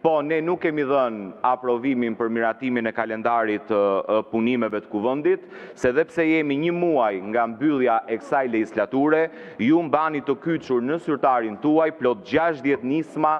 po ne nuk kemi dhënë aprovimin për miratimin e kalendarit punimeve të kuvendit, se dhe pse jemi 1 muaj nga mbyllja e kësaj legislature, ju mbani të kyçur në zyrtarin tuaj plot 60 nisma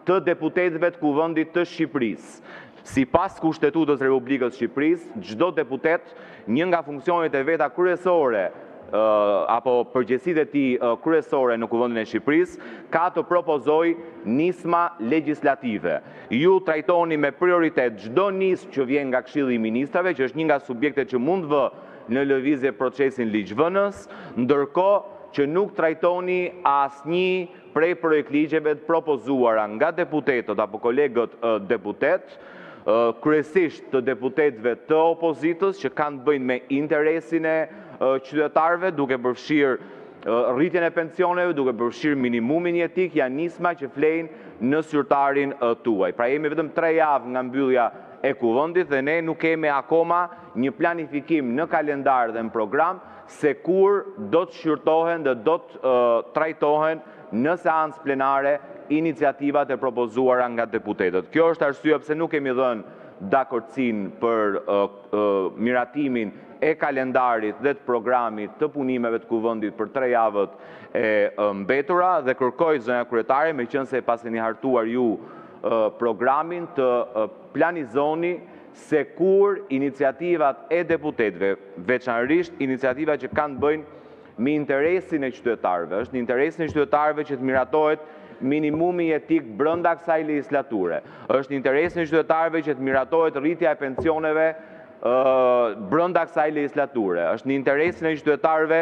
të deputetëve të kuvendit të Shqipërisë. Sipas Kushtetutës së Republikës së Shqipërisë, çdo deputet, një nga funksionet e veta kryesore apo përgjegjësitë e tij kryesore në Kuvendin e Shqipërisë, ka të propozoj nisma legjislative. Ju trajtoni me prioritet çdo nismë që vjen nga Këshilli i Ministrave, që është një nga subjektet që mund vë në lëvizje procesin ligjvënës, ndërkohë që nuk trajtoni asnjë prej projektligjeve të propozuara nga deputetët apo kolegët deputet, kryesisht të deputetëve të opozitës që kanë të bëjnë me interesin e qytetarëve, duke përfshirë rritjen e pensioneve, duke përfshirë minimumin jetik, janë nisma që flejnë në zyrtarin tuaj. Pra jemi vetëm 3 javë nga mbyllja e kuvendit dhe ne nuk kemi akoma një planifikim në kalendar dhe në program se kur do të shqyrtohen dhe do të trajtohen në seancë plenare iniciativat e propozuara nga deputetët. Kjo është arsye pse nuk kemi dhënë dakordsinë për miratimin e kalendarit dhe të programit të punimeve të kuvendit për 3 javët e mbetura dhe kërkoj zonja kryetare, meqense e pas keni hartuar ju programin, të planizoni se kur iniciativat e deputetëve, veçanërisht iniciativat që kanë të bëjnë me interesin e qytetarëve, është në interesin e qytetarëve që të miratohet minimumi jetik brenda kësaj legislature. Është në interesin e qytetarëve që të miratohet rritja e pensioneve brenda kësaj legislature. Është në interesin e qytetarëve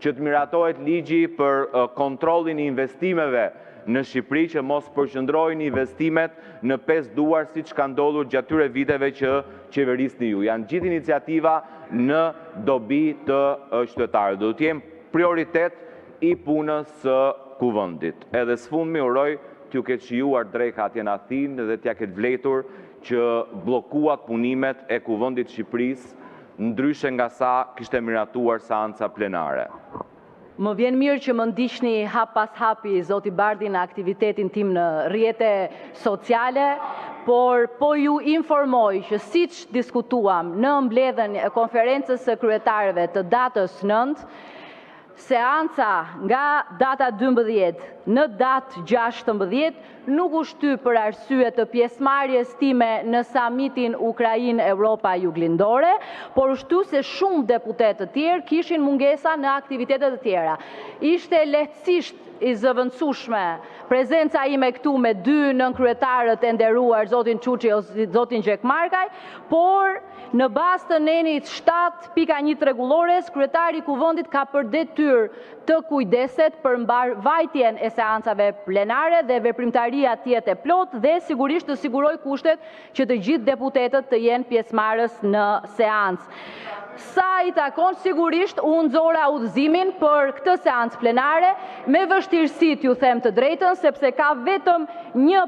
që të miratohet ligji për kontrollin e investimeve në Shqipëri, që mos përqendrojnë investimet në 5 duar siç ka ndodhur gjatë tyre viteve që qeverisni ju. Janë gjithë iniciativa në dobi të qytetarëve. Do të jenë prioritet i punës së kuvendit. Edhe sfundmi uroj t'ju ketë shijuar dreka atje në Athinë dhe t'ja ketë vletur që bllokuat punimet e kuvendit Shqipërisë, ndryshe nga sa kishte miratuar seanca plenare. Më vjen mirë që më ndiqni hap pas hapi zoti Bardhi në aktivitetin tim në rrjete sociale, por po ju informoj që siç diskutuam në mbledhjen e konferencës së kryetarëve të datës 9, seanca nga data 12 në datë 16 nuk u shty për arsye të pjesëmarrjes time në samitin Ukrainë-Europa Juglindore, por u shty se shumë deputetë të tjerë kishin mungesa në aktivitetet të tjera. Ishte lehtësisht i zëvendësueshme prezenca ime këtu me 2 nënkryetarët e nderuar, zotin Çuçi ose zotin Gjekmarkaj, por në bazë të nenit 7.1 rregullores, kryetari i kuvendit ka për detyrë të kujdeset për mbarvajtjen e seancave plenare dhe veprimtaria të jetë e plotë dhe sigurisht të siguroj kushtet që të gjithë deputetët të jenë pjesëmarrës në seancë. Sa i takon, sigurisht unë nxora udhëzimin për këtë seancë plenare, me vështirësi t'ju them të drejtën, sepse ka vetëm një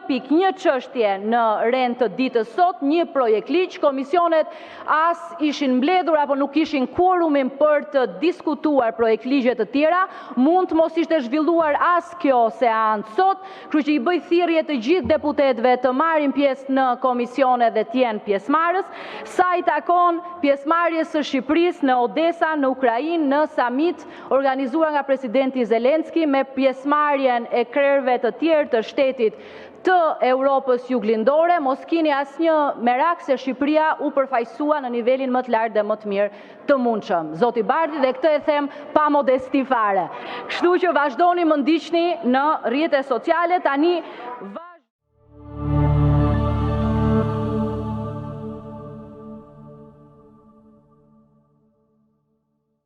çështje në rend të ditës sot, një projekt ligj, komisionet as ishin mbledhur apo nuk ishin quorumin për të diskutuar projekt ligje të tjera, mund të mos ishte zhvilluar as kjo seancë sot, kështu që i bëj thirrje të gjithë deputetëve të marrin pjesë në komisione dhe të jenë pjesëmarrës. Sa i takon pjesëmarrjes së Shqipërisë në Odesa, në Ukrainë, në samit organizuar nga presidenti Zelenski me pjesëmarrjen e krerëve të tjerë të shtetit të Europës Juglindore, mos keni asnjë merak se Shqipëria u përfaqësua në nivelin më të lartë dhe më të mirë të mundshëm. Zoti Bardhi, dhe këtë e them pa modesti fare. Kështu që vazhdoni më ndiqni në rrjetet sociale, tani